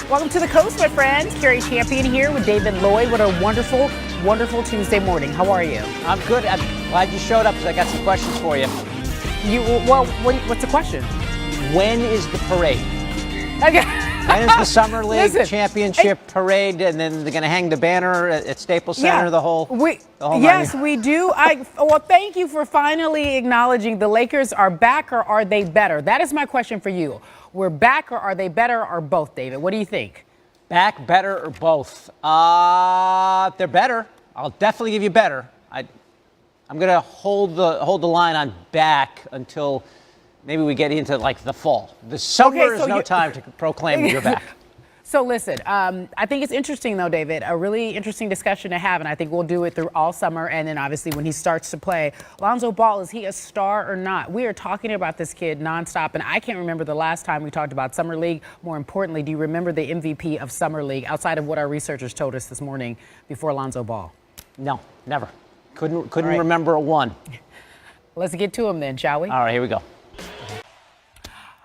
Welcome to the coast, my friends. Cari Champion here with David Lloyd. What a wonderful, wonderful Tuesday morning. How are you? I'm good. I'm glad you showed up because I got some questions for you. What's the question? When is the parade? Okay. When is the Summer League Championship parade? And then they're going to hang the banner at Staples Center, the whole Yes, we do. Well, thank you for finally acknowledging the Lakers are back, or are they better? That is my question for you. We're back, or are they better, or both, David? What do you think? Back, better, or both? They're better. I'll definitely give you better. I'm going to hold the line on back until maybe we get into like the fall. The summer is no time to proclaim you're back. So listen, I think it's interesting, though, David, a really interesting discussion to have, and I think we'll do it through all summer, and then obviously when he starts to play. Lonzo Ball, is he a star or not? We are talking about this kid nonstop, and I can't remember the last time we talked about Summer League. More importantly, do you remember the MVP of Summer League outside of what our researchers told us this morning before Lonzo Ball? No, never. Couldn't remember a one. Let's get to him then, shall we? All right, here we go.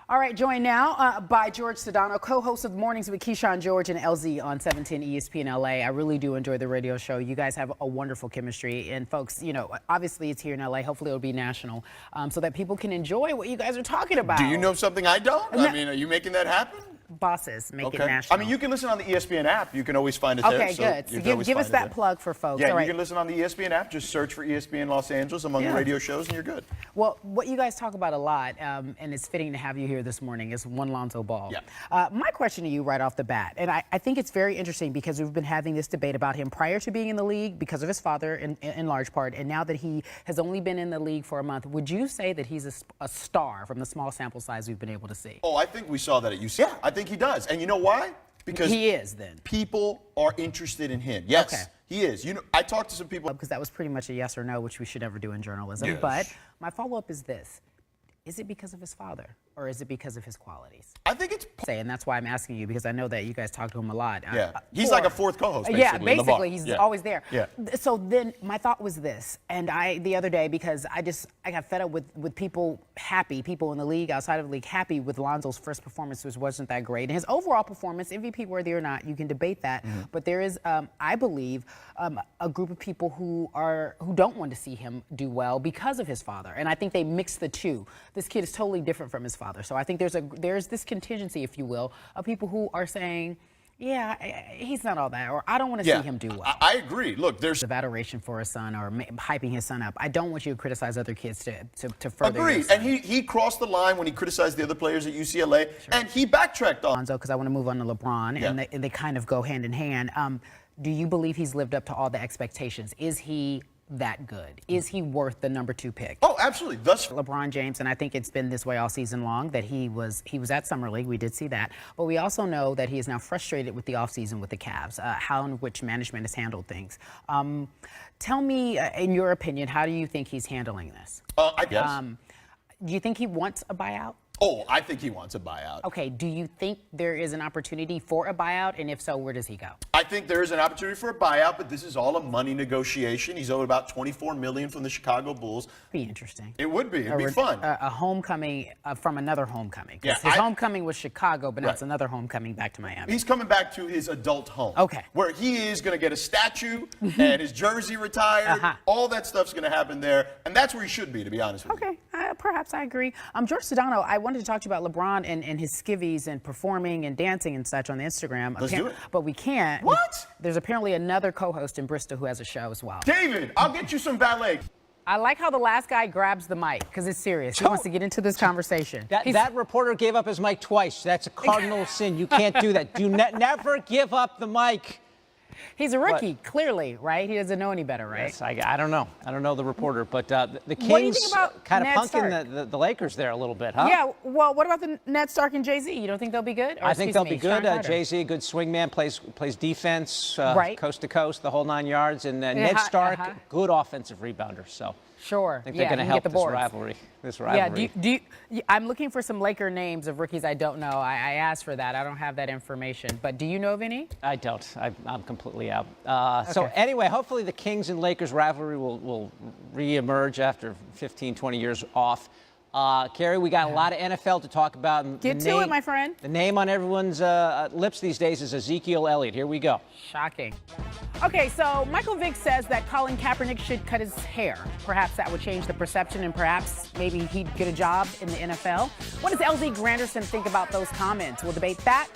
All right, joined now by George Sedano, co-host of Mornings with Keyshawn George and LZ on 710 ESPN LA. I really do enjoy the radio show. You guys have a wonderful chemistry. And folks, you know, obviously it's here in LA. Hopefully it'll be national so that people can enjoy what you guys are talking about. Do you know something I don't? I mean, are you making that happen? Bosses make it national. I mean, you can listen on the ESPN app. You can always find it there. Okay, good. So give us that plug for folks. Yeah, all right. You can listen on the ESPN app. Just search for ESPN Los Angeles among radio shows, and you're good. Well, what you guys talk about a lot, and it's fitting to have you here this morning, is one Lonzo Ball. Yeah. My question to you right off the bat, and I think it's very interesting because we've been having this debate about him prior to being in the league because of his father in large part, and now that he has only been in the league for a month, would you say that he's a star from the small sample size we've been able to see? Oh, I think we saw that at UCLA. Yeah. I think he does. And you know why? Because he is then. People are interested in him. Yes, okay. He is. You know, I talked to some people. Because that was pretty much a yes or no, which we should never do in journalism. Yes. But my follow-up is this. Is it because of his father, or is it because of his qualities? I think it's... And that's why I'm asking you, because I know that you guys talk to him a lot. Yeah, he's like a fourth co-host, basically. Yeah, basically, he's always there. Yeah. So then my thought was this, and the other day, because I got fed up with people in the league, outside of the league, happy with Lonzo's first performance, which wasn't that great. And his overall performance, MVP worthy or not, you can debate that. Mm-hmm. But there is, I believe, a group of people who don't want to see him do well because of his father. And I think they mix the two. This kid is totally different from his father. So I think there's this contingency, if you will, of people who are saying, yeah, he's not all that, or I don't want to see him do well. I agree. Look, there's adoration for his son, or hyping his son up. I don't want you to criticize other kids to further. Agreed. And he crossed the line when he criticized the other players at UCLA, and he backtracked on Lonzo, because I want to move on to LeBron, and they kind of go hand in hand. Do you believe he's lived up to all the expectations? Is he that good? Is he worth the number 2 pick? Oh, absolutely. Thus LeBron James, and I think it's been this way all season long, that he was at Summer League. We did see that. But we also know that he is now frustrated with the offseason with the Cavs, how in which management has handled things. Tell me, in your opinion, how do you think he's handling this? I guess. Do you think he wants a buyout? Oh, I think he wants a buyout. Okay, do you think there is an opportunity for a buyout? And if so, where does he go? I think there is an opportunity for a buyout, but this is all a money negotiation. He's owed about $24 million from the Chicago Bulls. Be interesting. It would be. It'd be fun. A homecoming from another homecoming. Yeah, his homecoming was Chicago, but now it's another homecoming back to Miami. He's coming back to his adult home. Okay. Where he is going to get a statue and his jersey retired. All that stuff's going to happen there. And that's where he should be, to be honest with you. Okay. Perhaps I agree. George Sedano, I wanted to talk to you about LeBron and his skivvies and performing and dancing and such on the Instagram. Let's do it. But we can't. What? There's apparently another co-host in Bristol who has a show as well. David, I'll get you some ballet. I like how the last guy grabs the mic, because it's serious. He wants to get into this conversation. That reporter gave up his mic twice. That's a cardinal sin. You can't do that. Never give up the mic. He's a rookie, clearly, right? He doesn't know any better, right? Yes, I don't know. I don't know the reporter, but the What do you Kings think about kind of Ned punking the Lakers there a little bit, huh? Yeah, well, what about the Ned Stark and Jay-Z? You don't think they'll be good? Or, I think they'll be good. Sean Jay-Z, good swingman, plays defense, right. coast to coast, the whole 9 yards. And Ned Stark, good offensive rebounder. So sure. I think they're going to help this rivalry. Yeah, I'm looking for some Laker names of rookies I don't know. I asked for that. I don't have that information. But do you know of any? I don't. I'm completely out. So anyway, hopefully the Kings and Lakers rivalry will reemerge after 15, 20 years off. Cari, we got a lot of NFL to talk about. And Get to it, my friend. The name on everyone's lips these days is Ezekiel Elliott. Here we go. Shocking. Okay, so Michael Vick says that Colin Kaepernick should cut his hair. Perhaps that would change the perception, and perhaps maybe he'd get a job in the NFL. What does LZ Granderson think about those comments? We'll debate that,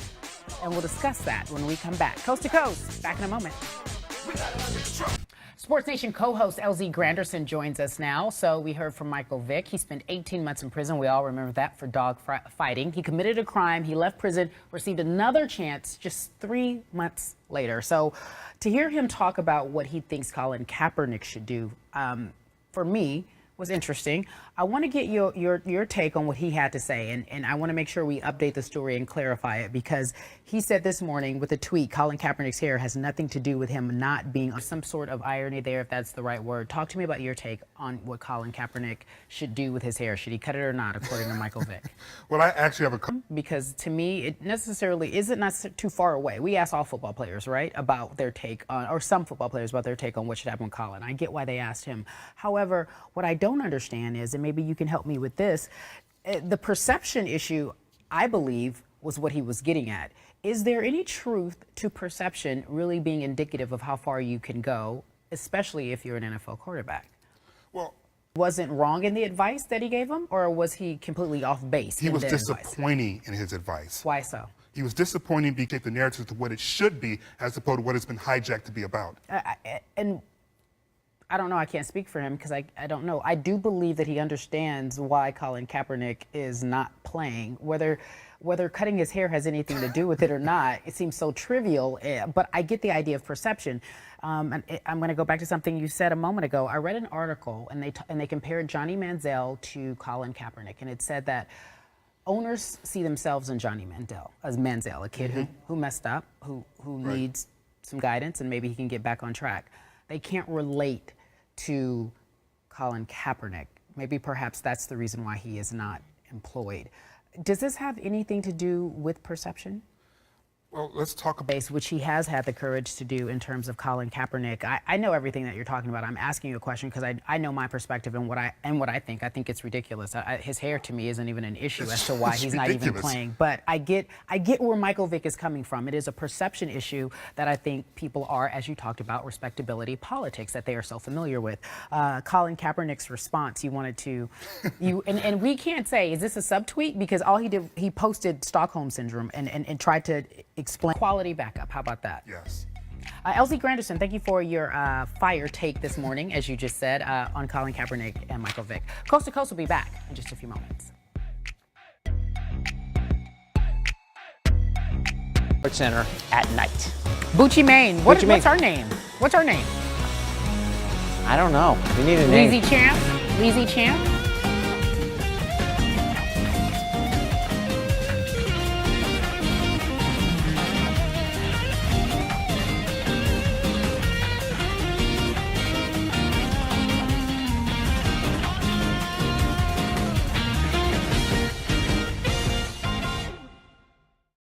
and we'll discuss that when we come back. Coast to Coast, back in a moment. Sports Nation co-host LZ Granderson joins us now. So we heard from Michael Vick. He spent 18 months in prison. We all remember that for dog fighting. He committed a crime. He left prison, received another chance just 3 months later. So to hear him talk about what he thinks Colin Kaepernick should do, for me, was interesting. I want to get your take on what he had to say, and I want to make sure we update the story and clarify it, because he said this morning with a tweet, Colin Kaepernick's hair has nothing to do with him not being, some sort of irony there, if that's the right word. Talk to me about your take on what Colin Kaepernick should do with his hair. Should he cut it or not, according to Michael Vick? Well, I actually have a... Because to me, it necessarily isn't not too far away. We ask all football players, right, about their take on, or some football players about their take on what should happen with Colin. I get why they asked him. However, what I don't understand is, and maybe you can help me with this, the perception issue, I believe, was what he was getting at. Is there any truth to perception really being indicative of how far you can go, especially if you're an NFL quarterback? Well, wasn't wrong in the advice that he gave him, or was he completely off base? He was disappointing in his advice. Why so? He was disappointing because the narrative to what it should be as opposed to what it's been hijacked to be about. And I don't know. I can't speak for him because I don't know. I do believe that he understands why Colin Kaepernick is not playing. Whether cutting his hair has anything to do with it or not, it seems so trivial. But I get the idea of perception. And I'm going to go back to something you said a moment ago. I read an article, and they compared Johnny Manziel to Colin Kaepernick, and it said that owners see themselves in Johnny Manziel, a kid who messed up, who needs some guidance, and maybe he can get back on track. They can't relate to Colin Kaepernick. Maybe perhaps that's the reason why he is not employed. Does this have anything to do with perception? Well, let's talk about... Which he has had the courage to do in terms of Colin Kaepernick. I know everything that you're talking about. I'm asking you a question because I know my perspective and what I think. I think it's ridiculous. His hair to me isn't even an issue as to why he's not even playing. But I get where Michael Vick is coming from. It is a perception issue that I think people are, as you talked about, respectability politics that they are so familiar with. Colin Kaepernick's response, you wanted to, and we can't say, is this a subtweet? Because all he did, he posted Stockholm Syndrome and tried to explain quality backup. How about that? Yes. LZ Granderson, thank you for your fire take this morning, as you just said, on Colin Kaepernick and Michael Vick. Coast to Coast will be back in just a few moments. SportsCenter at night. Bucci Maine. What's our name? What's our name? I don't know. We need a name. Leezy Champ? Leezy Champ?